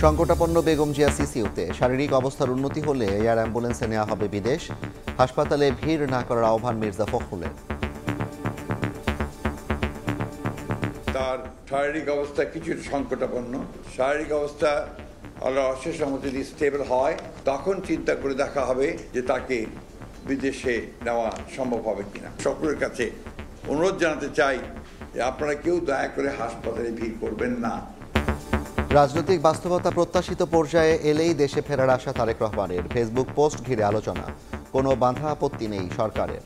সংকটাপন্ন বেগম জিয়া সিসিউতে শারীরিক অবস্থার উন্নতি হলে এয়ার অ্যাম্বুলেন্সে নেওয়া হবে বিদেশ। হাসপাতালে ভিড় না করার আহ্বান মির্জা ফখরুলের। তার শারীরিক অবস্থা কিছু সংকটাপন্ন। শারীরিক অবস্থা আল্লাহর অশেষ রহমতে যদি স্টেবল হয় তখন চিন্তা করে দেখা হবে যে তাকে বিদেশে নেওয়া সম্ভব হবে কিনা। সকলের কাছে অনুরোধ জানাতে চাই যে আপনারা কেউ দয়া করে হাসপাতালে ভিড় করবেন না। রাজনৈতিক বাস্তবতা প্রত্যাশিত পর্যায়ে এলেই দেশে ফেরার আশা তারেক রহমানের। ফেসবুক পোস্ট ঘিরে আলোচনা। কোনো বাধা আপত্তি নেই সরকারের।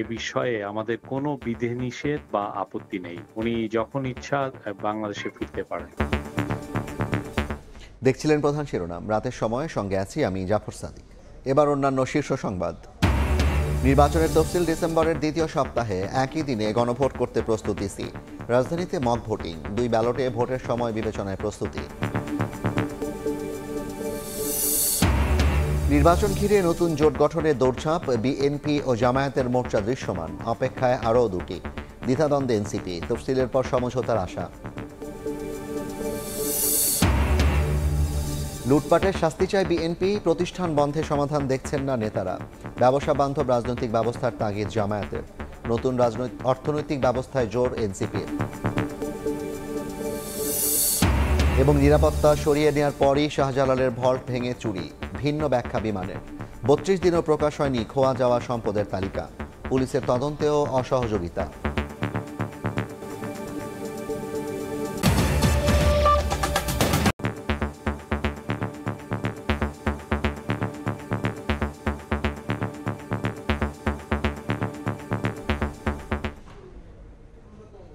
এ বিষয়ে আমাদের কোনো বিধিনিষেধ বা আপত্তি নেই। উনি যখন ইচ্ছা বাংলাদেশে ফিরতে পারেন। দেখছিলেন প্রধান শিরোনাম। রাতের সময় সঙ্গে আছি আমি জাফর সাদিক। এবার অন্যান্য শীর্ষ সংবাদ। নির্বাচনের তফসিল ডিসেম্বরের দ্বিতীয় সপ্তাহে একই দিনে গণভোট করতে প্রস্তুতি ইসি। রাজধানীতে মক ভোটিং, 2 ব্যালটে ভোটের সময় বিবেচনায় প্রস্তুতি। নির্বাচন ঘিরে নতুন জোট গঠনের দৌড়ঝাঁপ। বিএনপি ও জামায়াতের মোর্চা দৃশ্যমান। অপেক্ষায় আরও 2টি। দ্বিধাদ্বন্দ্বে এনসিপি। তফসিলের পর সমঝোতার আশা। লুটপাটের শাস্তি চায় বিএনপি। প্রতিষ্ঠান বন্ধে সমাধান দেখছেন না নেতারা। ব্যবসা বান্ধব রাজনৈতিক ব্যবস্থার তাগিদ জামায়াতের। নতুন অর্থনৈতিক ব্যবস্থায় জোর এনসিপির। এবং নিরাপত্তা সরিয়ে নেওয়ার পরই শাহজালালের ভল্ট ভেঙে চুরি। ভিন্ন ব্যাখ্যা বিমানের। 32 দিনও প্রকাশ হয়নি খোয়া যাওয়া সম্পদের তালিকা। পুলিশের তদন্তেও অসহযোগিতা।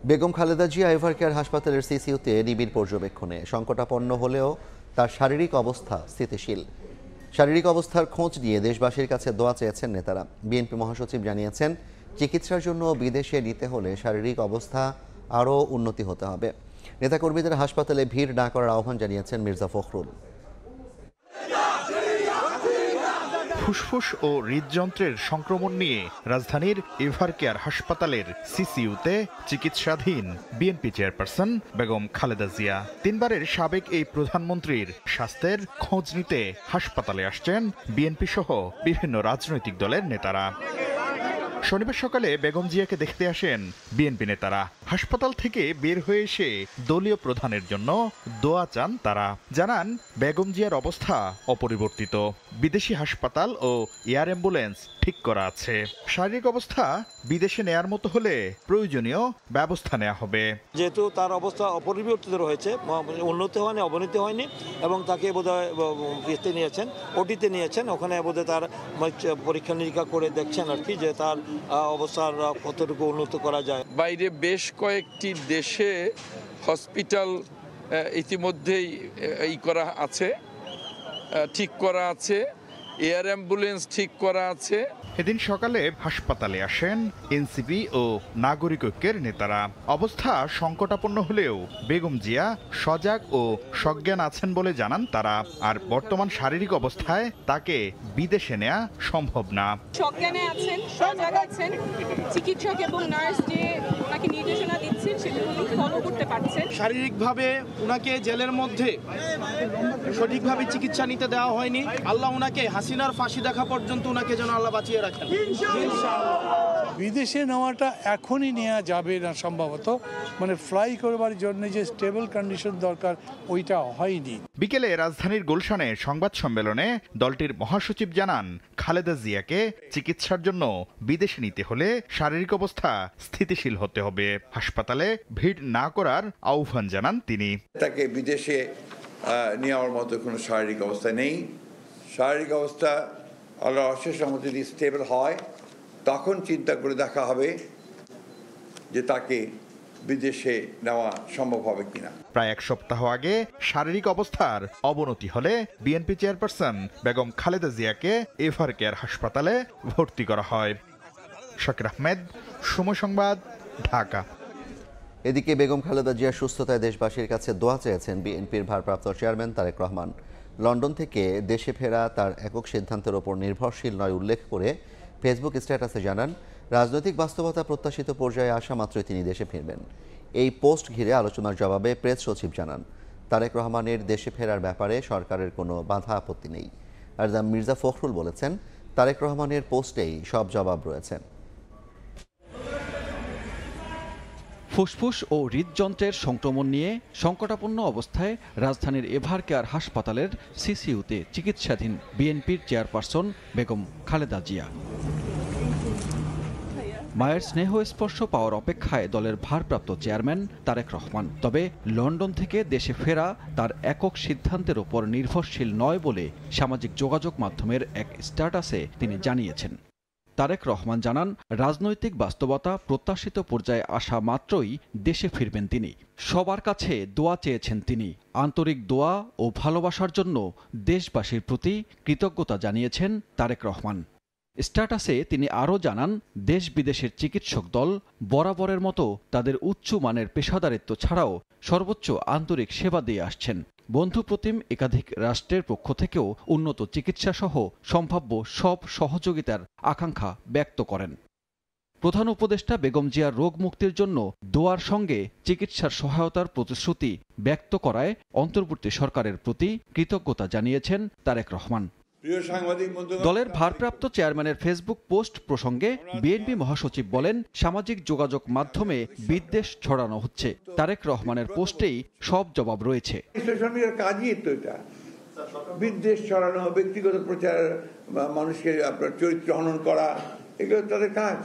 বেগম খালেদা জিয়া এভারকেয়ার হাসপাতালের সিসিউতে নিবিড় পর্যবেক্ষণে। সংকটাপন্ন হলেও তার শারীরিক অবস্থা স্থিতিশীল। শারীরিক অবস্থার খোঁজ নিয়ে দেশবাসীর কাছে দোয়া চেয়েছেন নেতারা। বিএনপি মহাসচিব জানিয়েছেন, চিকিৎসার জন্য বিদেশে নিতে হলে শারীরিক অবস্থা আরও উন্নতি হতে হবে। নেতাকর্মীদের হাসপাতালে ভিড় না করার আহ্বান জানিয়েছেন মির্জা ফখরুল। ফুসফুস ও হৃদযন্ত্রের সংক্রমণ নিয়ে রাজধানীর এভারকেয়ার হাসপাতালের সিসিইউতে চিকিৎসাধীন বিএনপি চেয়ারপারসন বেগম খালেদা জিয়া। 3 বারের সাবেক এই প্রধানমন্ত্রীর স্বাস্থ্যের খোঁজ নিতে হাসপাতালে আসছেন বিএনপি সহ বিভিন্ন রাজনৈতিক দলের নেতারা। শনিবার সকালে বেগম জিয়াকে দেখতে আসেন বিএনপি নেতারা। হাসপাতাল থেকে বের হয়ে এসে দলীয় প্রধানের জন্য দোয়া চান তারা। জানান, বেগম জিয়ার অবস্থা অপরিবর্তিত। বিদেশি হাসপাতাল ও এয়ার অ্যাম্বুলেন্স ঠিক করা আছে। শারীরিক অবস্থা বিদেশে নেয়ার মতো হলে প্রয়োজনীয় ব্যবস্থা নেওয়া হবে। যেহেতু তার অবস্থা অপরিবর্তিত রয়েছে, উন্নতি হয়নি, অবনতি হয়নি, এবং তাকে বোধহয় ইয়েতে নিয়েছেন, ওটিতে নিয়েছেন। ওখানে বোধহয় তার পরীক্ষা নিরীক্ষা করে দেখছেন আর কি, যে তার অবস্থার কতটুকু উন্নত করা যায়। বাইরে বেশ কয়েকটি দেশে হসপিটাল ইতিমধ্যেই করা আছে, ঠিক করা আছে, এয়ার অ্যাম্বুলেন্স ঠিক করা আছে। এদিন সকালে হাসপাতালে আসেন এনসিপি ও নাগরিক ঐক্যের নেতারা। অবস্থা সংকটাপন্ন হলেও বেগম জিয়া সজাগ ও সজ্ঞান আছেন বলে জানান তারা। আর বর্তমান শারীরিক অবস্থায় তাকে বিদেশে নেওয়া সম্ভব না। সজ্ঞানে আছেন, সজাগ আছেন। চিকিৎসক এবং নার্স যে ওনাকে নির্দেশনা দিচ্ছেন সেগুলো উনি ফলো করতে পারছেন। শারীরিকভাবে ওনাকে জেলের মধ্যে সঠিকভাবে চিকিৎসা নিতে দেওয়া হয়নি। আল্লাহ ওনাকে হাসিনার ফাঁসি দেখা পর্যন্ত ওনাকে যেন আল্লাহ বাঁচিয়ে রাখেন। বিদেশে নেওয়াটা এখনই নেওয়া যাবে না সম্ভবত, মানে ফ্লাই করবার জন্য যে স্টেবল কন্ডিশন দরকার ওইটা হয়নি। বিকেলে রাজধানীর গুলশানে সংবাদ সম্মেলনে দলটির মহাসচিব জানান, খালেদা জিয়াকে চিকিৎসার জন্য বিদেশে নিতে হলে শারীরিক অবস্থা স্থিতিশীল হতে হবে। হাসপাতালে ভিড় না করার আহ্বান জানান তিনি। তাকে বিদেশে নেওয়ার মতো কোনো শারীরিক অবস্থা নেই। শারীরিক অবস্থা আল্লাহর অশেষ রহমতে যদি স্টেবল হয় তখন চিন্তা করে দেখা হবে যে তাকে বিদেশে নেওয়া সম্ভব হবে কিনা। প্রায় 1 সপ্তাহ আগে শারীরিক অবস্থার অবনতি হলে বিএনপি চেয়ারপারসন বেগম খালেদা জিয়াকে এভারকেয়ার হাসপাতালে ভর্তি করা হয়। শাকির আহমেদ, সময় সংবাদ, ঢাকা। এদিকে বেগম খালেদা জিয়ার সুস্থতায় দেশবাসীর কাছে দোয়া চেয়েছেন বিএনপির ভারপ্রাপ্ত চেয়ারম্যান তারেক রহমান। লন্ডন থেকে দেশে ফেরা তার একক সিদ্ধান্তের ওপর নির্ভরশীল নয় উল্লেখ করে ফেসবুক স্ট্যাটাসে জানান, রাজনৈতিক বাস্তবতা প্রত্যাশিত পর্যায়ে আসা মাত্রই তিনি দেশে ফিরবেন। এই পোস্ট ঘিরে আলোচনার জবাবে প্রেস সচিব জানান, তারেক রহমানের দেশে ফেরার ব্যাপারে সরকারের কোনো বাধা আপত্তি নেই। আর মির্জা ফখরুল বলেছেন, তারেক রহমানের পোস্টেই সব জবাব রয়েছে। ফুসফুস ও হৃদযন্ত্রের সংক্রমণ নিয়ে সংকটাপন্ন অবস্থায় রাজধানীর এভারকেয়ার হাসপাতালের সিসিইউতে চিকিৎসাধীন বিএনপির চেয়ারপারসন বেগম খালেদা জিয়া। মায়ের স্নেহ স্পর্শ পাওয়ার অপেক্ষায় দলের ভারপ্রাপ্ত চেয়ারম্যান তারেক রহমান। তবে লন্ডন থেকে দেশে ফেরা তার একক সিদ্ধান্তের ওপর নির্ভরশীল নয় বলে সামাজিক যোগাযোগ মাধ্যমের এক স্ট্যাটাসে তিনি জানিয়েছেন। তারেক রহমান জানান, রাজনৈতিক বাস্তবতা প্রত্যাশিত পর্যায়ে আসা মাত্রই দেশে ফিরবেন তিনি। সবার কাছে দোয়া চেয়েছেন তিনি। আন্তরিক দোয়া ও ভালোবাসার জন্য দেশবাসীর প্রতি কৃতজ্ঞতা জানিয়েছেন তারেক রহমান। স্ট্যাটাসে তিনি আরও জানান, দেশ বিদেশের চিকিৎসক দল বরাবরের মতো তাদের উচ্চ মানের পেশাদারিত্ব ছাড়াও সর্বোচ্চ আন্তরিক সেবা দিয়ে আসছেন। বন্ধুপ্রতিম একাধিক রাষ্ট্রের পক্ষ থেকেও উন্নত চিকিৎসাসহ সম্ভাব্য সব সহযোগিতার আকাঙ্ক্ষা ব্যক্ত করেন। প্রধান উপদেষ্টা বেগম জিয়ার রোগ মুক্তির জন্য দোয়ার সঙ্গে চিকিৎসার সহায়তার প্রতিশ্রুতি ব্যক্ত করায় অন্তর্বর্তী সরকারের প্রতি কৃতজ্ঞতা জানিয়েছেন তারেক রহমান। দলের ভারপ্রাপ্ত চেয়ারম্যানের ফেসবুক পোস্ট প্রসঙ্গে বিএনপি মহাসচিব বলেন, সামাজিক যোগাযোগ মাধ্যমে বিদ্বেষ ছড়ানো হচ্ছে। তারেক রহমানের পোস্টেই সব জবাব রয়েছে। কাজই তো এটা, বিদ্বেষ ছড়ানো, ব্যক্তিগত প্রচার, মানুষকে আপনার চরিত্র হনন করা, এগুলো তাদের কাজ।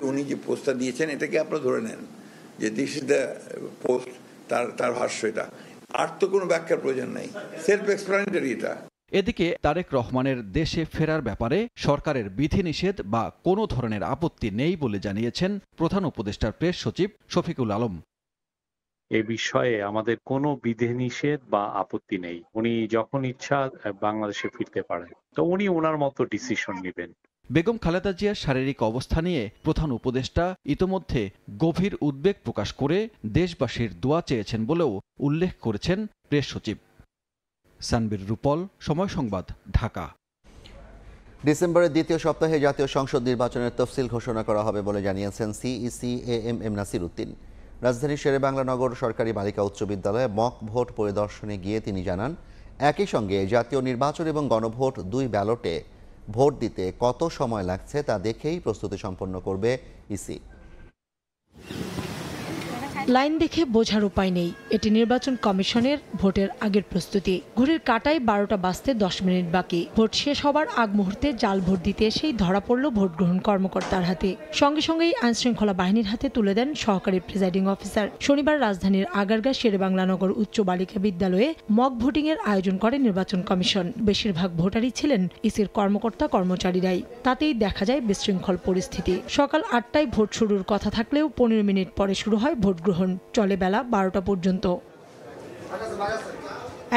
উনি যে পোস্টটা দিয়েছেন এটাকে আপনারা ধরে নেন যে দিস ইজ দ্য পোস্ট, তার ভাষ্য এটা। আর তো কোনো ব্যাখ্যার প্রয়োজন নেই, সেলফ এক্সপ্লানেটরি এটা। এদিকে তারেক রহমানের দেশে ফেরার ব্যাপারে সরকারের বিধিনিষেধ বা কোনো ধরনের আপত্তি নেই বলে জানিয়েছেন প্রধান উপদেষ্টার প্রেস সচিব শফিকুল আলম। এ বিষয়ে আমাদের কোনো বিধিনিষেধ বা আপত্তি নেই। উনি যখন ইচ্ছা বাংলাদেশে ফিরতে পারেন, তো উনি ওনার মতো ডিসিশন নেবেন। বেগম খালেদা জিয়ার শারীরিক অবস্থা নিয়ে প্রধান উপদেষ্টা ইতোমধ্যে গভীর উদ্বেগ প্রকাশ করে দেশবাসীর দোয়া চেয়েছেন বলেও উল্লেখ করেছেন প্রেস সচিব। সানবীর রূপল, সময় সংবাদ, ঢাকা। ডিসেম্বরের দ্বিতীয় সপ্তাহে জাতীয় সংসদ নির্বাচনের তফসিল ঘোষণা করা হবে বলে জানিয়েছেন সিইসি এএমএম নাসির উদ্দিন। রাজধানীর শেরেবাংলা নগর সরকারি বালিকা উচ্চ বিদ্যালয়ে মক ভোট পরিদর্শনে গিয়ে তিনি জানান, একই সঙ্গে জাতীয় নির্বাচন এবং গণভোট দুই ব্যালটে ভোট দিতে কত সময় লাগছে তা দেখেই প্রস্তুতি সম্পন্ন করবে ইসি। লাইন দেখে বোঝার উপায় নেই, এটি নির্বাচন কমিশনের ভোটের আগের প্রস্তুতি। ঘড়ির কাঁটায় 12টা বাজতে 10 মিনিট বাকি। ভোট শেষ হবার আগ মুহূর্তে জাল ভোট দিতে এসেই ধরা পড়ল ভোট গ্রহণ কর্মকর্তার হাতে। সঙ্গে সঙ্গেই আইনশৃঙ্খলা বাহিনীর হাতে তুলে দেন সহকারী প্রিজাইডিং অফিসার। শনিবার রাজধানীর আগারগাঁ শেরেবাংলা নগর উচ্চ বালিকা বিদ্যালয়ে মক ভোটিংয়ের আয়োজন করে নির্বাচন কমিশন। বেশিরভাগ ভোটারই ছিলেন ইসির কর্মকর্তা কর্মচারীরাই। তাতেই দেখা যায় বিশৃঙ্খল পরিস্থিতি। সকাল 8টায় ভোট শুরুর কথা থাকলেও 15 মিনিট পরে শুরু হয় ভোট গ্রহণ, চলে বেলা 12টা পর্যন্ত।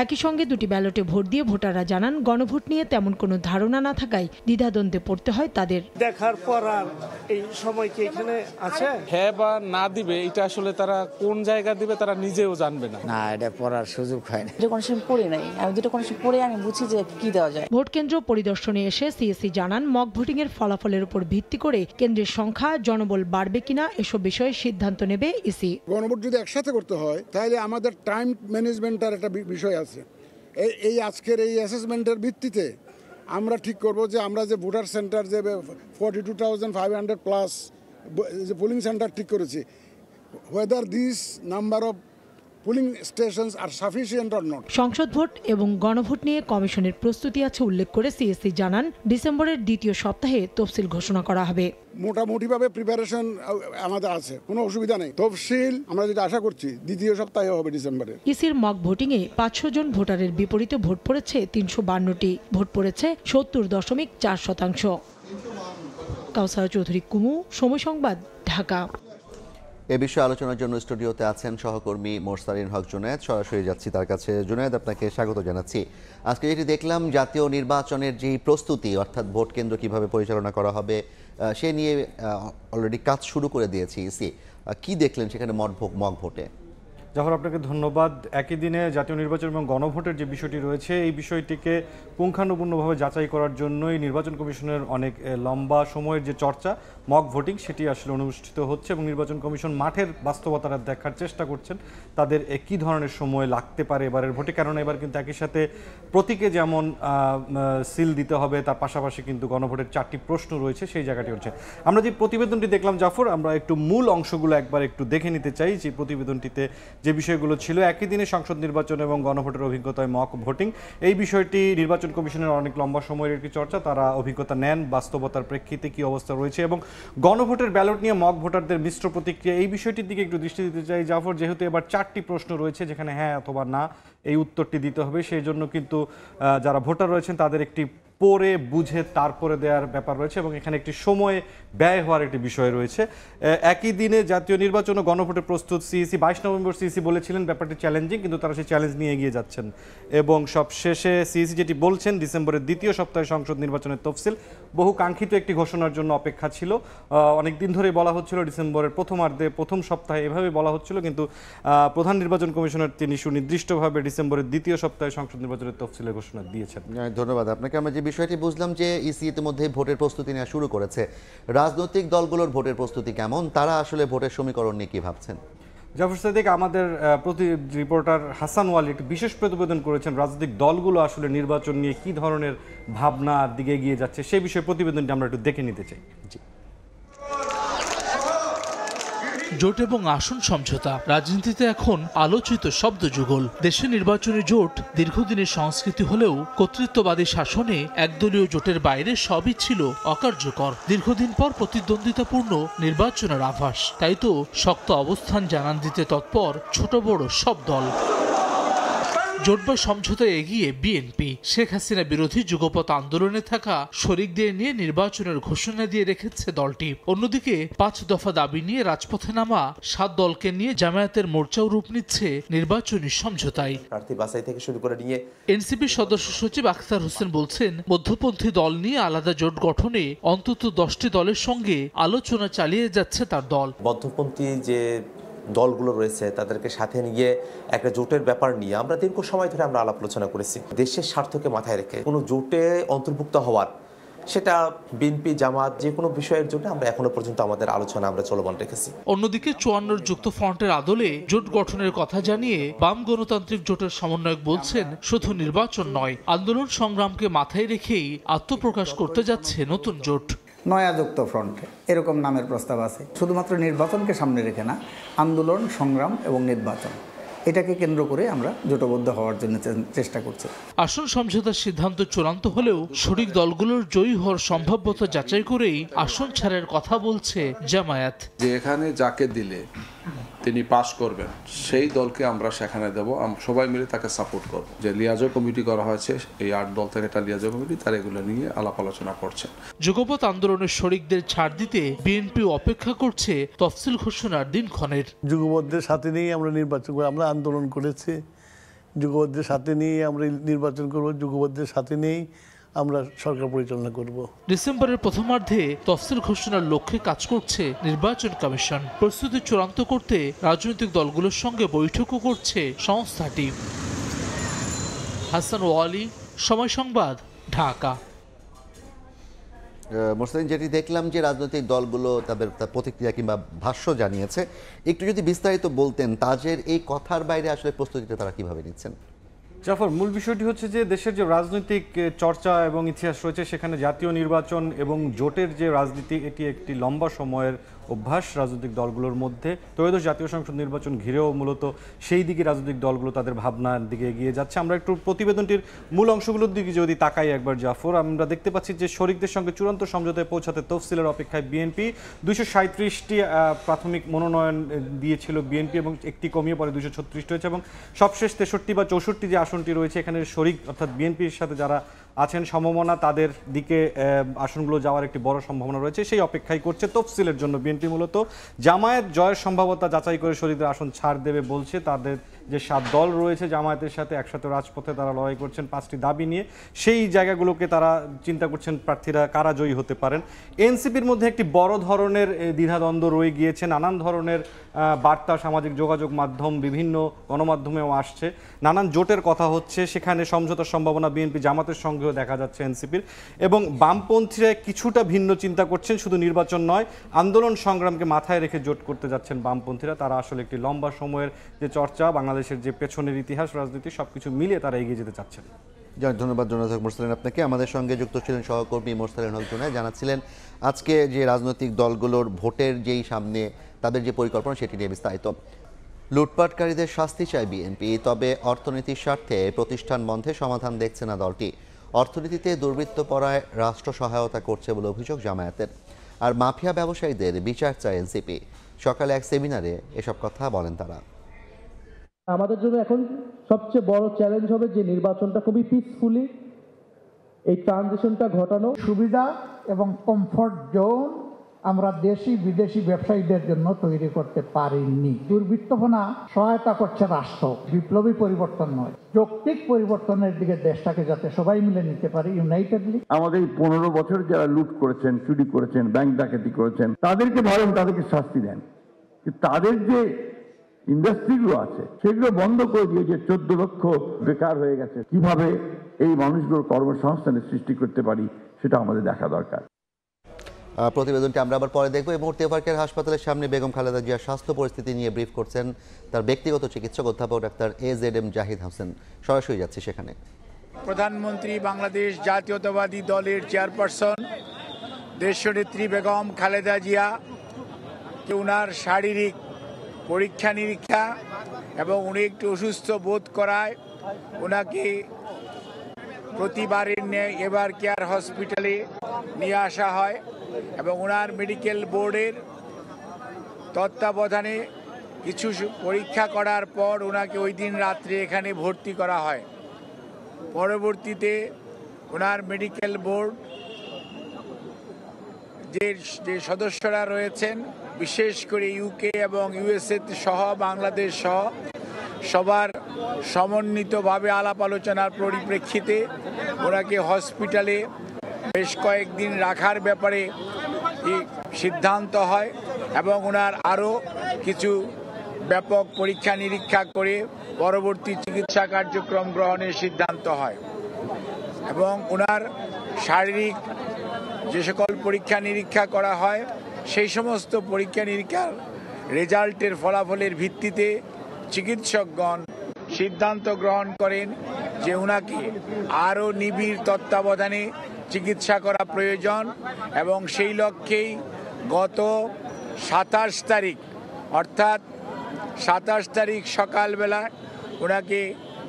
একই সঙ্গে দুটি ব্যালটে ভোট দিয়ে ভোটাররা জানান, গণভোট নিয়ে তেমন কোনো ধারণা না থাকায় দ্বিধাদ্বন্দ্বে পড়তে হয় তাদের। দেখার পর আর এই সময় কি এখানে আছে, হ্যাঁ বা না দিবে, এটা আসলে তারা কোন জায়গা দিবে তারা নিজেও জানবে না। না, এটা পড়ার সুযোগ হয় না। দুটো কন্ডিশন পড়ে নাই, আমি দুটো কন্ডিশন পড়ে আমি বুঝি যে কি দেওয়া যায়। ভোট কেন্দ্র পরিদর্শনে এসে সিএসি জানান, মক ভোটিং এর ফলাফলের উপর ভিত্তি করে কেন্দ্রের সংখ্যা, জনবল বাড়বে কিনা এসব বিষয়ে সিদ্ধান্ত নেবে ইসি। গণভোট যদি একসাথে করতে হয় তাহলে আমাদের টাইম ম্যানেজমেন্টের একটা বিষয় আছে। এই আজকের এই অ্যাসেসমেন্টের ভিত্তিতে আমরা ঠিক করব যে আমরা যে ভোটার সেন্টার যে 42,500 প্লাস যে পোলিং সেন্টার ঠিক করেছি, whether this number of polling stations are sufficient or not. সংসদ ভোট এবং গণভোট নিয়ে কমিশনের প্রস্তুতি আছে উল্লেখ করে সিএসসি জানান, ডিসেম্বরের দ্বিতীয় সপ্তাহে তফসিল ঘোষণা করা হবে। মোটামুটিভাবে প্রিপারেশন আমাদের আছে, কোনো অসুবিধা নেই। তফসিল আমরা যেটা আশা করছি দ্বিতীয় সপ্তাহে হবে ডিসেম্বরে। ইসির মক ভোটিংয়ে 500 জন ভোটারের বিপরীতে ভোট পড়েছে 352টি। ভোট পড়েছে 70.4%। কাউসার চৌধুরী কুমু, সময় সংবাদ, ঢাকা। এ বিষয়ে আলোচনার জন্য স্টুডিওতে আছেন সহকর্মী মোরসালিন হক জুনায়েদ। সরাসরি যাচ্ছি তার কাছে। জুনায়েদ, আপনাকে স্বাগত জানাচ্ছি। আজকে যেটি দেখলাম, জাতীয় নির্বাচনের যেই প্রস্তুতি, অর্থাৎ ভোট কেন্দ্র কিভাবে পরিচালনা করা হবে সে নিয়ে অলরেডি কাজ শুরু করে দিয়েছে ইসি। কি দেখলেন সেখানে মক ভোটে? জাফর, আপনাকে ধন্যবাদ। একই দিনে জাতীয় নির্বাচন এবং গণভোটের যে বিষয়টি রয়েছে এই বিষয়টিকে পুঙ্খানুপুঙ্খভাবে যাচাই করার জন্যই নির্বাচন কমিশনের অনেক লম্বা সময়ের যে চর্চা মক ভোটিং সেটি আসলে অনুষ্ঠিত হচ্ছে এবং নির্বাচন কমিশন মাঠের বাস্তবতাটা দেখার চেষ্টা করছেন তাদের কী ধরনের সময় লাগতে পারে এবারের ভোটে। কারণ এবার কিন্তু একই সাথে প্রতীকে যেমন সিল দিতে হবে তার পাশাপাশি কিন্তু গণভোটের 4টি প্রশ্ন রয়েছে, সেই জায়গাটি হচ্ছে। আমরা যে প্রতিবেদনটি দেখলাম জাফর, আমরা একটু মূল অংশগুলো একবার একটু দেখে নিতে চাই। যে প্রতিবেদনটিতে যে বিষয়গুলো ছিল, একই দিনে সংসদ নির্বাচন এবং গণভোটের অভিজ্ঞতায় মক ভোটিং, এই বিষয়টি নির্বাচন কমিশনের অনেক লম্বা সময়ের একটি চর্চা। তারা অভিজ্ঞতা নেন, বাস্তবতার প্রেক্ষিতে কী অবস্থা রয়েছে এবং গণভোটের ব্যালট নিয়ে মক ভোটারদের মিশ্র প্রতিক্রিয়া, এই বিষয়টির দিকে একটু দৃষ্টি দিতে চাই জাফর। যেহেতু এবার 4টি প্রশ্ন রয়েছে যেখানে হ্যাঁ অথবা না এই উত্তরটি দিতে হবে, সেই জন্য কিন্তু যারা ভোটার রয়েছেন তাদের একটি পড়ে বুঝে তারপরে দেওয়ার ব্যাপার রয়েছে এবং এখানে একটি সময় ব্যয় হওয়ার একটি বিষয় রয়েছে। একই দিনে জাতীয় নির্বাচন ও গণভোটের প্রস্তুত সিইসি 22 নভেম্বর সিইসি বলেছিলেন ব্যাপারটি চ্যালেঞ্জিং, কিন্তু তারা সেই চ্যালেঞ্জ নিয়ে এগিয়ে যাচ্ছেন এবং সবশেষে সিইসি যেটি বলছেন ডিসেম্বরের দ্বিতীয় সপ্তাহে সংসদ নির্বাচনের তফসিল, বহু কাঙ্ক্ষিত একটি ঘোষণার জন্য অপেক্ষা ছিল। অনেক দিন ধরেই বলা হচ্ছিল ডিসেম্বরের প্রথমার্ধে প্রথম সপ্তাহে এভাবে বলা হচ্ছিল, কিন্তু প্রধান নির্বাচন কমিশনার তিনি সুনির্দিষ্টভাবে ডিসেম্বরের দ্বিতীয় সপ্তাহে সংসদ নির্বাচনের তফসিলের ঘোষণা দিয়েছেন। ধন্যবাদ আপনাকে। আমরা যে বিষয়টি বুঝলাম যে ইসি ইতিমধ্যে ভোটের প্রস্তুতি নেওয়া শুরু করেছে। রাজনৈতিক দলগুলোর ভোটের প্রস্তুতি কেমন, তারা আসলে ভোটের সমীকরণ নিয়ে কি ভাবছেন? জাফর সাদিক, আমাদের রিপোর্টার হাসান ওয়ালি একটি বিশেষ প্রতিবেদন করেছেন রাজনৈতিক দলগুলো আসলে নির্বাচন নিয়ে কি ধরনের ভাবনার দিকে এগিয়ে যাচ্ছে, সেই বিষয়ে প্রতিবেদনটি আমরা একটু দেখে নিতে চাই। জোট এবং আসন সমঝোতা রাজনীতিতে এখন আলোচিত শব্দযুগল। দেশে নির্বাচনী জোট দীর্ঘদিনের সংস্কৃতি হলেও কর্তৃত্ববাদী শাসনে একদলীয় জোটের বাইরে সবই ছিল অকার্যকর। দীর্ঘদিন পর প্রতিদ্বন্দ্বিতাপূর্ণ নির্বাচনের আভাস, তাই তো শক্ত অবস্থান জানান দিতে তৎপর ছোট বড় সব দল। জোট বা সমঝোতায় এগিয়ে বিএনপি। শেখ হাসিনা বিরোধী যুগপৎ আন্দোলনে থাকা শরিকদের নিয়ে নির্বাচনের ঘোষণা দিয়ে রেখেছে দলটি। অন্যদিকে 5 দফা দাবি নিয়ে রাজপথে নামা 7 দলকে নিয়ে জামায়াতের মোর্চাও রূপ নিচ্ছে নির্বাচনী সমঝোতায়। প্রার্থী বাছাই থেকে শুরু করে নিয়ে এনসিপির সদস্য সচিব আখতার হোসেন বলছেন মধ্যপন্থী দল নিয়ে আলাদা জোট গঠনে অন্তত 10টি দলের সঙ্গে আলোচনা চালিয়ে যাচ্ছে তার দল। মধ্যপন্থী যে দলগুলো রয়েছে তাদেরকে সাথে নিয়ে একটা জোটের ব্যাপার নিয়ে আমরা দীর্ঘ সময় ধরে আমরা আলাপ আলোচনা করেছি। দেশের স্বার্থকে মাথায় রেখে কোনো জোটে অন্তর্ভুক্ত হওয়ার, সেটা বিএনপি জামাত যে কোনো বিষয়ের জন্য আমরা এখনো পর্যন্ত আমাদের আলোচনা আমরা চলমান রেখেছি। অন্যদিকে 54 যুক্ত ফ্রন্টের আদলে জোট গঠনের কথা জানিয়ে বাম গণতান্ত্রিক জোটের সমন্বয়ক বলছেন শুধু নির্বাচন নয়, আন্দোলন সংগ্রামকে মাথায় রেখেই আত্মপ্রকাশ করতে যাচ্ছে নতুন জোট। নয়াযুক্ত ফ্রন্ট এরকম নামের প্রস্তাব আছে। শুধুমাত্র নির্বাচনকে সামনে রেখে না, আন্দোলন সংগ্রাম এবং নির্বাচন এটাকে কেন্দ্র করে আমরা জোটবদ্ধ হওয়ার জন্য চেষ্টা করছি। আসন সমঝোতার সিদ্ধান্ত চূড়ান্ত হলেও শরিক দলগুলোর জয়ী হওয়ার সম্ভাব্যতা যাচাই করেই আসন ছাড়ের কথা বলছে জামায়াত। যে এখানে যাকে দিলে তিনি পাশ করবেন সেই দলকে আমরা সেখানে দেব, সবাই মিলে তাকে সাপোর্ট করব। যে লিয়াজো কমিটি করা হয়েছে, এই 8 দল থেকে একটা লিয়াজো কমিটি, তারা এগুলো নিয়ে আলাপ আলোচনা করছে। যুগপৎ আন্দোলনের শরিকদের ছাড় দিতে বিএনপি অপেক্ষা করছে তফসিল ঘোষণার দিনক্ষণের। যুগপথদের সাথে নিয়ে আমরা নির্বাচন করে আমরা আন্দোলন করেছি, যুগপথদের সাথে নিয়ে আমরা নির্বাচন করব, যুগপথদের সাথে নিয়েই আমরা সরকার পরিচালনা করব। ডিসেম্বরের প্রথমার্ধে তফসিল ঘোষণার লক্ষ্যে কাজ করছে নির্বাচন কমিশন। প্রস্তুতি চূড়ান্ত করতে রাজনৈতিক দলগুলোর সঙ্গে বৈঠকও করছে সংস্থাটি। হাসান ওয়ালি, সময় সংবাদ, ঢাকা। মোরসালিন, যেটি দেখলাম যে রাজনৈতিক দলগুলো তাদের প্রতিক্রিয়া কিংবা ভাষ্য জানিয়েছে, একটু যদি বিস্তারিত বলতেন তাজের এই কথার বাইরে আসলে প্রস্তুতিটা তারা কিভাবে নিচ্ছেন? জাফর, মূল বিষয়টি হচ্ছে যে দেশের যে রাজনৈতিক চর্চা এবং ইতিহাস রয়েছে সেখানে জাতীয় নির্বাচন এবং জোটের যে রাজনীতি এটি একটি লম্বা সময়ের অভ্যাস রাজনৈতিক দলগুলোর মধ্যে। ত্রয়োদশ জাতীয় সংসদ নির্বাচন ঘিরেও মূলত সেই দিকে রাজনৈতিক দলগুলো তাদের ভাবনার দিকে এগিয়ে যাচ্ছে। আমরা একটু প্রতিবেদনটির মূল অংশগুলোর দিকে যদি তাকাই একবার জাফর, আমরা দেখতে পাচ্ছি যে শরিকদের সঙ্গে চূড়ান্ত সমঝোতায় পৌঁছাতে তফসিলের অপেক্ষায় বিএনপি। 237টি প্রাথমিক মনোনয়ন দিয়েছিল বিএনপি এবং একটি কমিয়ে পরে 236 হয়েছে এবং সবশেষ 63 বা 64 যে আসনটি রয়েছে এখানে শরিক অর্থাৎ বিএনপির সাথে যারা আছেন সমমনা, তাদের দিকে আসনগুলো যাওয়ার একটি বড় সম্ভাবনা রয়েছে, সেই অপেক্ষাই করছে তফসিলের জন্য বিএনপি। মূলত জামায়াত জয়ের সম্ভাবনা যাচাই করে শরীরের আসন ছাড় দেবে বলছে। তাদের যে 7 দল রয়েছে জামায়াতের সাথে একসাথে রাজপথে তারা লড়াই করছেন 5টি দাবি নিয়ে, সেই জায়গাগুলোকে তারা চিন্তা করছেন প্রার্থীরা কারা জয়ী হতে পারেন। এনসিপির মধ্যে একটি বড় ধরনের দ্বিধাদ্বন্দ্ব রয়ে গিয়েছে, নানান ধরনের বার্তা সামাজিক যোগাযোগ মাধ্যম বিভিন্ন গণমাধ্যমেও আসছে, নানান জোটের কথা হচ্ছে, সেখানে সমঝোতার সম্ভাবনা বিএনপি জামাতের সঙ্গেও দেখা যাচ্ছে এনসিপির। এবং বামপন্থীরা কিছুটা ভিন্ন চিন্তা করছেন, শুধু নির্বাচন নয় আন্দোলন সংগ্রামকে মাথায় রেখে জোট করতে যাচ্ছেন বামপন্থীরা। তারা আসলে একটি লম্বা সময়ের যে চর্চা, বাংলাদেশের যে পেছনের ইতিহাস রাজনীতি সবকিছু মিলিয়ে তারা এগিয়ে যেতে চাচ্ছেন। ধন্যবাদ জোনায়েদ হক মোরসালিন আপনাকে। আমাদের সঙ্গে যুক্ত ছিলেন সহকর্মী মোরসালিন হক জোনায়েদ, জানাচ্ছিলেন আজকে যে রাজনৈতিক দলগুলোর ভোটের যেই সামনে তাদের যে পরিকল্পনা সেটি নিয়ে বিস্তারিত। লুটপাটকারীদের শাস্তি চায় বিএনপি, তবে অর্থনীতির স্বার্থে প্রতিষ্ঠান বন্ধে সমাধান দেখছে না দলটি। অর্থনীতিতে দুর্বৃত্ত পড়ায় রাষ্ট্র সহায়তা করছে বলে অভিযোগ জামায়াতের। আর মাফিয়া ব্যবসায়ীদের বিচার চায় এনসিপি। সকালে এক সেমিনারে এসব কথা বলেন তারা। আমাদের জন্য এখন সবচেয়ে বড় চ্যালেঞ্জ হবে যে নির্বাচনটা খুবই পিসফুলি এই ট্রানজিশনটা ঘটানো। সুবিধা এবং কমফর্ট জোন আমরা দেশি বিদেশি ব্যবসায়ীদের জন্য তৈরি করতে পারিনি। দুর্বৃত্তপনা সহায়তা করছে রাষ্ট্র, বিপ্লবী পরিবর্তন নয়, যৌক্তিক পরিবর্তনের দিকে দেশটাকে যাতে সবাই মিলে নিতে পারে ইউনাইটেডলি। আমাদের এই 15 বছর যারা লুট করেছেন, চুরি করেছেন, ব্যাংক ডাকাতি করেছেন, তাদেরকে ধরেন, তাদেরকে শাস্তি দেন, তাদের যে ইন্ডাস্ট্রিগুলো আছে সেগুলো বন্ধ করে দিয়ে যে 14 লক্ষ বেকার হয়ে গেছে, কিভাবে এই মানুষগুলোর কর্মসংস্থানের সৃষ্টি করতে পারি সেটা আমাদের দেখা দরকার। প্রতিবেদনটি আমরা আবার পরে দেখব। এই মুহূর্তে এভারকেয়ার হাসপাতালের সামনে বেগম খালেদা জিয়ার স্বাস্থ্য পরিস্থিতি নিয়ে ব্রিফ করছেন তার ব্যক্তিগত চিকিৎসক অধ্যাপক ডাক্তার AZM জাহিদ হোসেন। সরাসরি যাচ্ছি সেখানে। প্রধানমন্ত্রী বাংলাদেশ জাতীয়তাবাদী দলের চেয়ারপারসন দেশনেত্রী বেগম খালেদা জিয়া উনার শারীরিক পরীক্ষা নিরীক্ষা এবং উনি একটু অসুস্থ বোধ করায় ওনাকে প্রতিবারের ন্যায় এভারকেয়ার হসপিটালে নিয়ে আসা হয় এবং ওনার মেডিকেল বোর্ডের তত্ত্বাবধানে কিছু পরীক্ষা করার পর ওনাকে ওই দিন রাত্রে এখানে ভর্তি করা হয়। পরবর্তীতে ওনার মেডিকেল বোর্ড যে সদস্যরা রয়েছেন, বিশেষ করে ইউকে এবং USA সহ বাংলাদেশ সহ সবার সমন্বিতভাবে আলাপ আলোচনার পরিপ্রেক্ষিতে ওনাকে হসপিটালে বেশ কয়েকদিন রাখার ব্যাপারে সিদ্ধান্ত হয় এবং ওনার আরও কিছু ব্যাপক পরীক্ষা নিরীক্ষা করে পরবর্তী চিকিৎসা কার্যক্রম গ্রহণের সিদ্ধান্ত হয় এবং ওনার শারীরিক যে সকল পরীক্ষা নিরীক্ষা করা হয় সেই সমস্ত পরীক্ষা নিরীক্ষার রেজাল্টের ফলাফলের ভিত্তিতে চিকিৎসকগণ সিদ্ধান্ত গ্রহণ করেন যে ওনাকে আরও নিবিড় তত্ত্বাবধানে চিকিৎসা করা প্রয়োজন এবং সেই লক্ষ্যেই গত 27 তারিখ অর্থাৎ 27 তারিখ সকালবেলায় ওনাকে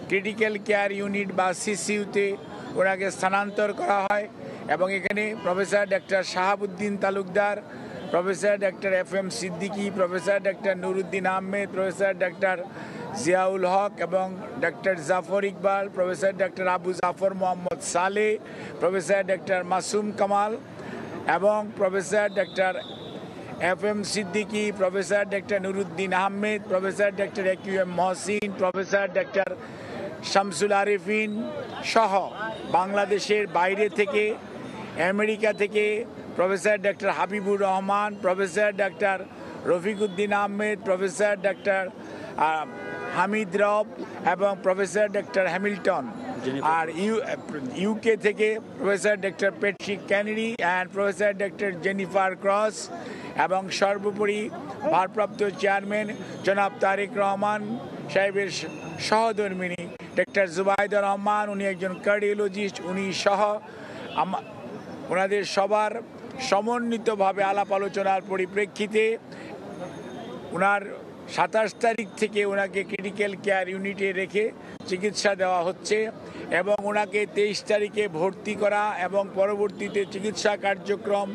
ক্রিটিক্যাল কেয়ার ইউনিট বা CCUতে ওনাকে স্থানান্তর করা হয় এবং এখানে professor doctor Shahabuddin Talukdar, professor doctor FM Siddiqui, professor doctor Nuruddin Ahmed, professor doctor Ziaul Haque এবং doctor Jafar Iqbal, professor doctor Abu Jafar Mohammad Saleh, professor doctor Masum Kamal এবং professor doctor FM Siddiqui, professor doctor Nuruddin Ahmed, professor doctor AQM Mohsin, professor doctor Shamsul Arifin সহ বাংলাদেশের বাইরে থেকে, আমেরিকা থেকে professor doctor Habibur Rahman, professor doctor Rafiquddin Ahmed, professor doctor Hamid Rab এবং professor doctor Hamilton, আর UK থেকে professor doctor Patrick Kennedy and professor doctor Jennifer cross এবং সর্বোপরি ভারপ্রাপ্ত চেয়ারম্যান জনাব তারেক রহমান সাহেবের সহধর্মিনী ডাক্তার জুবাইদা রহমান, উনি একজন কার্ডিওলজিস্ট, উনি সহ ওনাদের সবার সমন্বিতভাবে আলাপ আলোচনার পরিপ্রেক্ষিতে ওনার 27 তারিখ থেকে ওনাকে ক্রিটিক্যাল কেয়ার ইউনিটে রেখে চিকিৎসা দেওয়া হচ্ছে এবং ওনাকে 23 তারিখে ভর্তি করা এবং পরবর্তীতে চিকিৎসা কার্যক্রম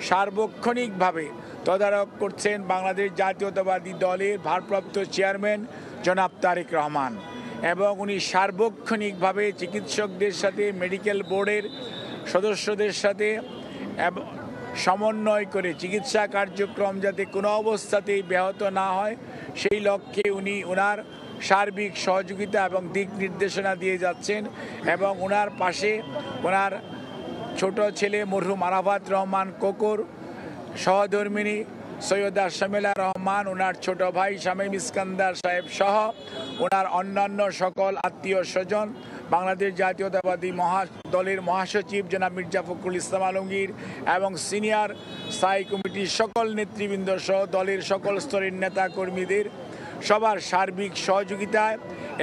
সার্বক্ষণিকভাবে তদারক করছেন বাংলাদেশ জাতীয়তাবাদী দলের ভারপ্রাপ্ত চেয়ারম্যান জনাব তারেক রহমান এবং উনি সার্বক্ষণিকভাবে চিকিৎসকদের সাথে মেডিকেল বোর্ডের সদস্যদের সাথে সমন্বয় করে চিকিৎসা কার্যক্রম যাতে কোনো অবস্থাতেই ব্যাহত না হয় সেই লক্ষ্যে উনি ওনার সার্বিক সহযোগিতা এবং দিক নির্দেশনা দিয়ে যাচ্ছেন। এবং ওনার পাশে ওনার ছোট ছেলে মরহুম আরাফাত রহমান কোকর, সহধর্মিনী সৈয়দা শামিলা রহমান, ওনার ছোট ভাই শামীম ইস্কান্দার সাহেব সহ ওনার অন্যান্য সকল আত্মীয় স্বজন, বাংলাদেশ জাতীয়তাবাদী দলের মহাসচিব জনাব মির্জা ফখরুল ইসলাম আলমগীর এবং সিনিয়র স্থায়ী কমিটির সকল নেতৃবৃন্দ সহ দলের সকল স্তরের নেতা কর্মীদের সবার সার্বিক সহযোগিতায়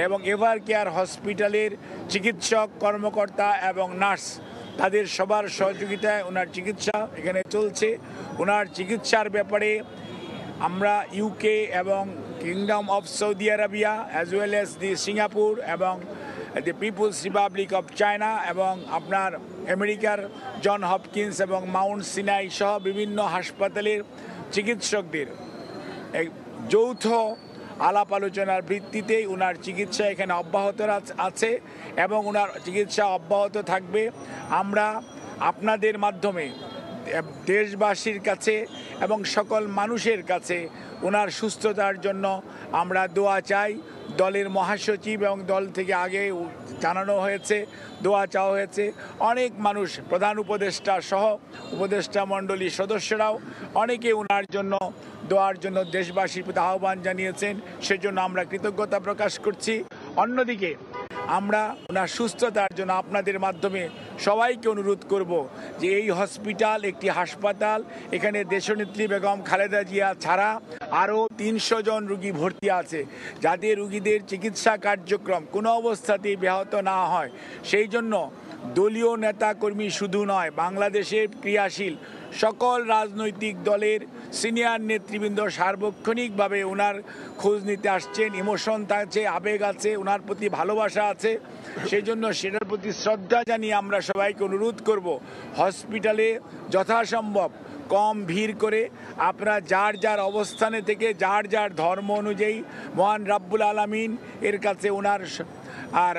এবং এভার কেয়ার হসপিটালের চিকিৎসক কর্মকর্তা এবং নার্স তাদের সবার সহযোগিতায় ওনার চিকিৎসা এখানে চলছে। ওনার চিকিৎসার ব্যাপারে আমরা ইউকে এবং kingdom of Saudi Arabia as well as the Singapore এবং দি পিপুলস রিপাবলিক অফ চায়না এবং আপনার আমেরিকার জন হপকিন্স এবং মাউন্ট সিনাই সহ বিভিন্ন হাসপাতালের চিকিৎসকদের যৌথ আলাপ আলোচনার ভিত্তিতেই ওনার চিকিৎসা এখানে অব্যাহত আছে এবং ওনার চিকিৎসা অব্যাহত থাকবে। আমরা আপনাদের মাধ্যমে দেশবাসীর কাছে এবং সকল মানুষের কাছে ওনার সুস্থতার জন্য আমরা দোয়া চাই। দলের মহাসচিব এবং দল থেকে আগে জানানো হয়েছে, দোয়া চাওয়া হয়েছে। অনেক মানুষ, প্রধান উপদেষ্টা সহ উপদেষ্টা মণ্ডলীর সদস্যরাও অনেকে ওনার জন্য দোয়ার জন্য দেশবাসীর প্রতি আহ্বান জানিয়েছেন, সেজন্য আমরা কৃতজ্ঞতা প্রকাশ করছি। অন্যদিকে আমরা ওনার সুস্থতার জন্য আপনাদের মাধ্যমে সবাইকে অনুরোধ করব যে এই হসপিটাল একটি হাসপাতাল, এখানে দেশনেত্রী বেগম খালেদা জিয়া ছাড়া আরও 300 জন রুগী ভর্তি আছে, যাতে রুগীদের চিকিৎসা কার্যক্রম কোনো অবস্থাতেই ব্যাহত না হয় সেই জন্য দলীয় নেতাকর্মী শুধু নয়, বাংলাদেশের ক্রিয়াশীল সকল রাজনৈতিক দলের সিনিয়র নেতৃবৃন্দ সার্বক্ষণিকভাবে ওনার খোঁজ নিতে আসছেন। ইমোশন আছে, আবেগ আছে, ওনার প্রতি ভালোবাসা আছে, সেই জন্য সেটার প্রতি শ্রদ্ধা জানিয়ে আমরা সবাইকে অনুরোধ করব হসপিটালে যথাসম্ভব কম ভিড় করে আপনারা যার যার অবস্থানে থেকে যার যার ধর্ম অনুযায়ী মহান রাব্বুল আলামিন এর কাছে ওনার আর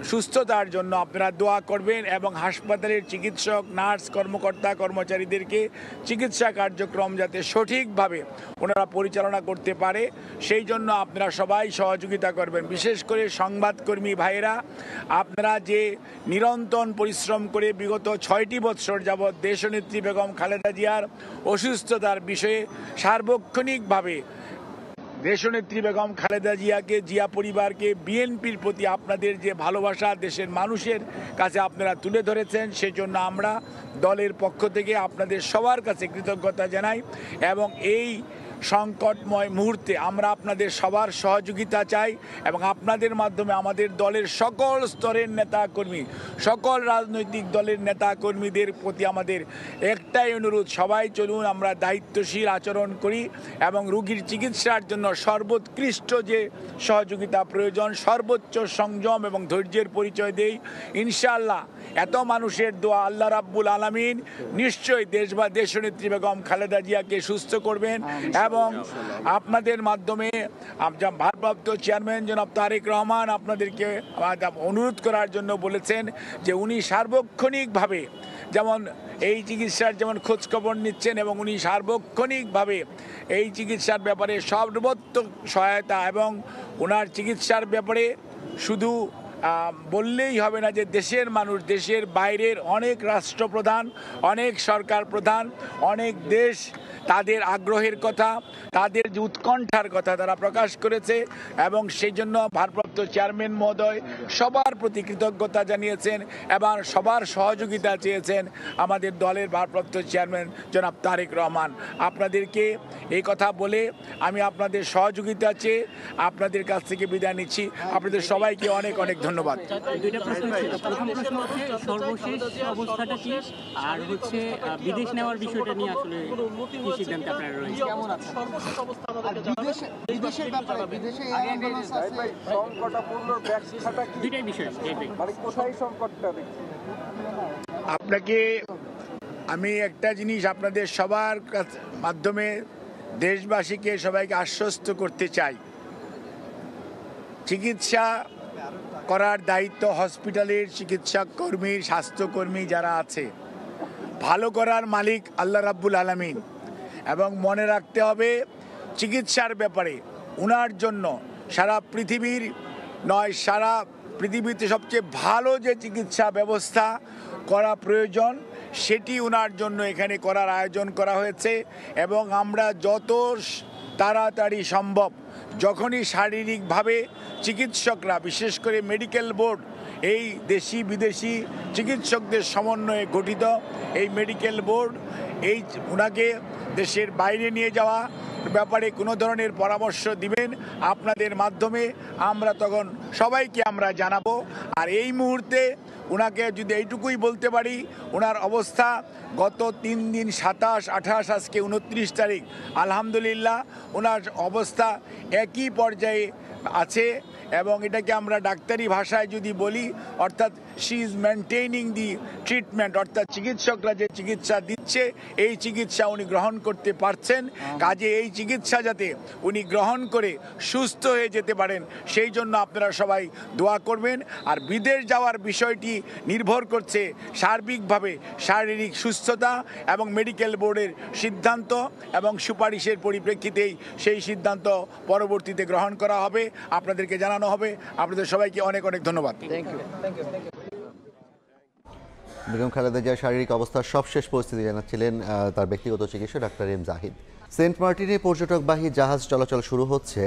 সুস্থতার জন্য আপনারা দোয়া করবেন এবং হাসপাতালের চিকিৎসক, নার্স, কর্মকর্তা, কর্মচারীদেরকে চিকিৎসা কার্যক্রম যাতে সঠিকভাবে ওনারা পরিচালনা করতে পারে সেই জন্য আপনারা সবাই সহযোগিতা করবেন। বিশেষ করে সংবাদকর্মী ভাইয়েরা, আপনারা যে নিরন্তর পরিশ্রম করে বিগত 6টি বৎসর যাবৎ দেশনেত্রী বেগম খালেদা জিয়ার অসুস্থতার বিষয়ে সার্বক্ষণিকভাবে দেশনেত্রী বেগম খালেদা জিয়াকে, জিয়া পরিবারকে, বিএনপির প্রতি আপনাদের যে ভালোবাসা দেশের মানুষের কাছে আপনারা তুলে ধরেছেন, সেজন্য আমরা দলের পক্ষ থেকে আপনাদের সবার কাছে কৃতজ্ঞতা জানাই এবং এই সংকটময় মুহূর্তে আমরা আপনাদের সবার সহযোগিতা চাই এবং আপনাদের মাধ্যমে আমাদের দলের সকল স্তরের নেতাকর্মী, সকল রাজনৈতিক দলের নেতাকর্মীদের প্রতি আমাদের একটাই অনুরোধ, সবাই চলুন আমরা দায়িত্বশীল আচরণ করি এবং রোগীর চিকিৎসার জন্য সর্বোৎকৃষ্ট যে সহযোগিতা প্রয়োজন সর্বোচ্চ সংযম এবং ধৈর্যের পরিচয় দেই। ইনশাআল্লাহ এত মানুষের দোয়া আল্লাহ রাব্বুল আলামিন নিশ্চয়ই দেশনেত্রী বেগম খালেদা জিয়াকে সুস্থ করবেন এবং আপনাদের মাধ্যমে ভারপ্রাপ্ত চেয়ারম্যান জনাব তারেক রহমান আপনাদেরকে অনুরোধ করার জন্য বলেছেন যে উনি সার্বক্ষণিকভাবে যেমন এই চিকিৎসার যেমন খোঁজখবর নিচ্ছেন এবং উনি সার্বক্ষণিকভাবে এই চিকিৎসার ব্যাপারে সর্বোত্তম সহায়তা এবং ওনার চিকিৎসার ব্যাপারে শুধু বললেই হবে না যে দেশের মানুষ, দেশের বাইরের অনেক রাষ্ট্রপ্রধান, অনেক সরকার প্রধান, অনেক দেশ তাদের আগ্রহের কথা, তাদের যে উৎকণ্ঠার কথা তারা প্রকাশ করেছে এবং সেই জন্য ভারপ্রাপ্ত চেয়ারম্যান মহোদয় সবার প্রতি কৃতজ্ঞতা জানিয়েছেন এবং সবার সহযোগিতা চেয়েছেন আমাদের দলের ভারপ্রাপ্ত চেয়ারম্যান জনাব তারেক রহমান। আপনাদেরকে এই কথা বলে আমি আপনাদের সহযোগিতা চেয়ে আপনাদের কাছ থেকে বিদায় নিচ্ছি। আপনাদের সবাইকে অনেক অনেক ধন্যবাদ। দুইটা প্রশ্ন ছিল। প্রথম প্রশ্ন হচ্ছে সর্বশেষ অবস্থাটা কি, আর হচ্ছে বিদেশ নেওয়ার বিষয়টা নিয়ে আসলে কি সিদ্ধান্ত আপনারা রয়েছে? কেমন আছে সর্বশেষ অবস্থা বিদেশের ব্যাপারে? বিদেশে অ্যাম্বুলেন্স আছে, সংকটাপূর্ণ ব্যবস্থাটা কি, দুইটাই বিষয়, মানে কোথায় সংকটটা দেখছেন? আপনাকে আমি একটা জিনিস আপনাদের সবার মাধ্যমে দেশবাসীকে সবাইকে আশ্বস্ত করতে চাই, চিকিৎসা করার দায়িত্ব হসপিটালের চিকিৎসা কর্মীর, স্বাস্থ্যকর্মী যারা আছে। ভালো করার মালিক আল্লাহ রাব্বুল আলামিন। এবং মনে রাখতে হবে চিকিৎসার ব্যাপারে উনার জন্য সারা পৃথিবীর নয়, সারা পৃথিবীতে সবচেয়ে ভালো যে চিকিৎসা ব্যবস্থা করা প্রয়োজন সেটি উনার জন্য এখানে করার আয়োজন করা হয়েছে। এবং আমরা যত তাড়াতাড়ি সম্ভব, যখনই শারীরিকভাবে চিকিৎসকরা, বিশেষ করে মেডিকেল বোর্ড, এই দেশি বিদেশি চিকিৎসকদের সমন্বয়ে গঠিত এই মেডিকেল বোর্ড এই উনাকে দেশের বাইরে নিয়ে যাওয়া ব্যাপারে কোনো ধরনের পরামর্শ দিবেন আপনাদের মাধ্যমে, আমরা তখন সবাইকে আমরা জানাবো। আর এই মুহূর্তে ওনাকে যদি এইটুকুই বলতে পারি, ওনার অবস্থা গত 3 দিন 27, 28, আজকে 29 তারিখ, আলহামদুলিল্লাহ ওনার অবস্থা একই পর্যায়ে আছে। এবং এটাকে আমরা ডাক্তারি ভাষায় যদি বলি, অর্থাৎ শি ইজ মেনটেইনিং দি ট্রিটমেন্ট, অর্থাৎ চিকিৎসকরা যে চিকিৎসা দিচ্ছে এই চিকিৎসা উনি গ্রহণ করতে পারছেন। কাজে এই চিকিৎসা যাতে উনি গ্রহণ করে সুস্থ হয়ে যেতে পারেন সেই জন্য আপনারা সবাই দোয়া করবেন। আর বিদেশ যাওয়ার বিষয়টি নির্ভর করছে সার্বিকভাবে শারীরিক সুস্থতা এবং মেডিকেল বোর্ডের সিদ্ধান্ত এবং সুপারিশের পরিপ্রেক্ষিতেই সেই সিদ্ধান্ত পরবর্তীতে গ্রহণ করা হবে, আপনাদেরকে জানানো হবে। আপনাদের সবাইকে অনেক অনেক ধন্যবাদ। বেগম খালেদা জিয়ার শারীরিক অবস্থার সবশেষ পরিস্থিতি জানাচ্ছিলেন তার ব্যক্তিগত চিকিৎসক ডাক্তার এম জাহিদ। সেন্ট মার্টিনে পর্যটকবাহী জাহাজ চলাচল শুরু হচ্ছে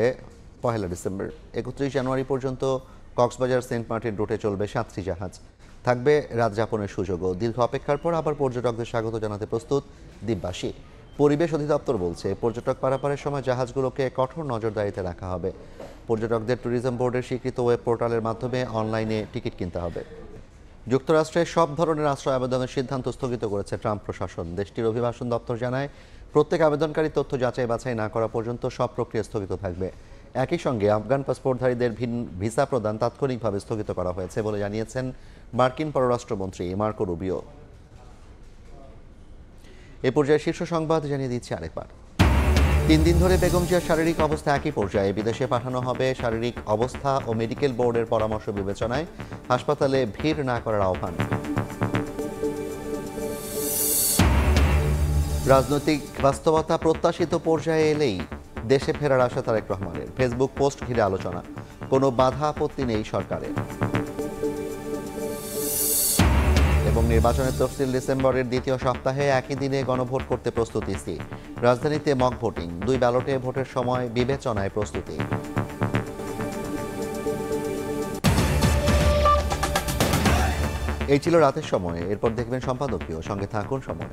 1 ডিসেম্বর। 31 জানুয়ারি পর্যন্ত কক্সবাজার সেন্ট মার্টিন রুটে চলবে 7টি জাহাজ। থাকবে রাত যাপনের সুযোগও। দীর্ঘ অপেক্ষার পর আবার পর্যটকদের স্বাগত জানাতে প্রস্তুত দ্বীপবাসী। পরিবেশ অধিদপ্তর বলছে পর্যটক পারাপারের সময় জাহাজগুলোকে কঠোর নজরদারিতে রাখা হবে। পর্যটকদের ট্যুরিজম বোর্ডের স্বীকৃত ওয়েব পোর্টালের মাধ্যমে অনলাইনে টিকিট কিনতে হবে। যুক্তরাষ্ট্রে সব ধরনের আশ্রয় আবেদনের সিদ্ধান্ত স্থগিত করেছে ট্রাম্প প্রশাসন। দেশটির অভিবাসন দপ্তর জানায় প্রত্যেক আবেদনকারী তথ্য যাচাই বাছাই না করা পর্যন্ত সব প্রক্রিয়া স্থগিত থাকবে। একই সঙ্গে আফগান পাসপোর্টধারীদের ভিসা প্রদান তাৎক্ষণিকভাবে স্থগিত করা হয়েছে বলে জানিয়েছেন মার্কিন পররাষ্ট্রমন্ত্রী মার্কো রুবিও। এ পর্যায়ে শীর্ষ সংবাদ জানিয়ে দিচ্ছি আরেকবার। 3 দিন ধরে বেগম জিয়ার শারীরিক অবস্থা একই পর্যায়ে। বিদেশে পাঠানো হবে। শারীরিক অবস্থা ও মেডিকেল বোর্ডের পরামর্শ বিবেচনায় হাসপাতালে ভিড় না করার আহ্বান। রাজনৈতিক বাস্তবতা প্রত্যাশিত পর্যায়ে এলেই দেশে ফেরার আশা তারেক রহমানের। ফেসবুক পোস্ট ঘিরে আলোচনা। কোনো বাধা আপত্তি নেই সরকারের। এবং নির্বাচনের তফসিল ডিসেম্বরের দ্বিতীয় সপ্তাহে একই দিনে গণভোট করতে প্রস্তুতি ইসি। রাজধানীতে মক ভোটিং। 2 ব্যালটে ভোটের সময় বিবেচনায় প্রস্তুতি। এই ছিল রাতের সময়। এরপর দেখবেন সম্পাদকীয়। সঙ্গে থাকুন সময়।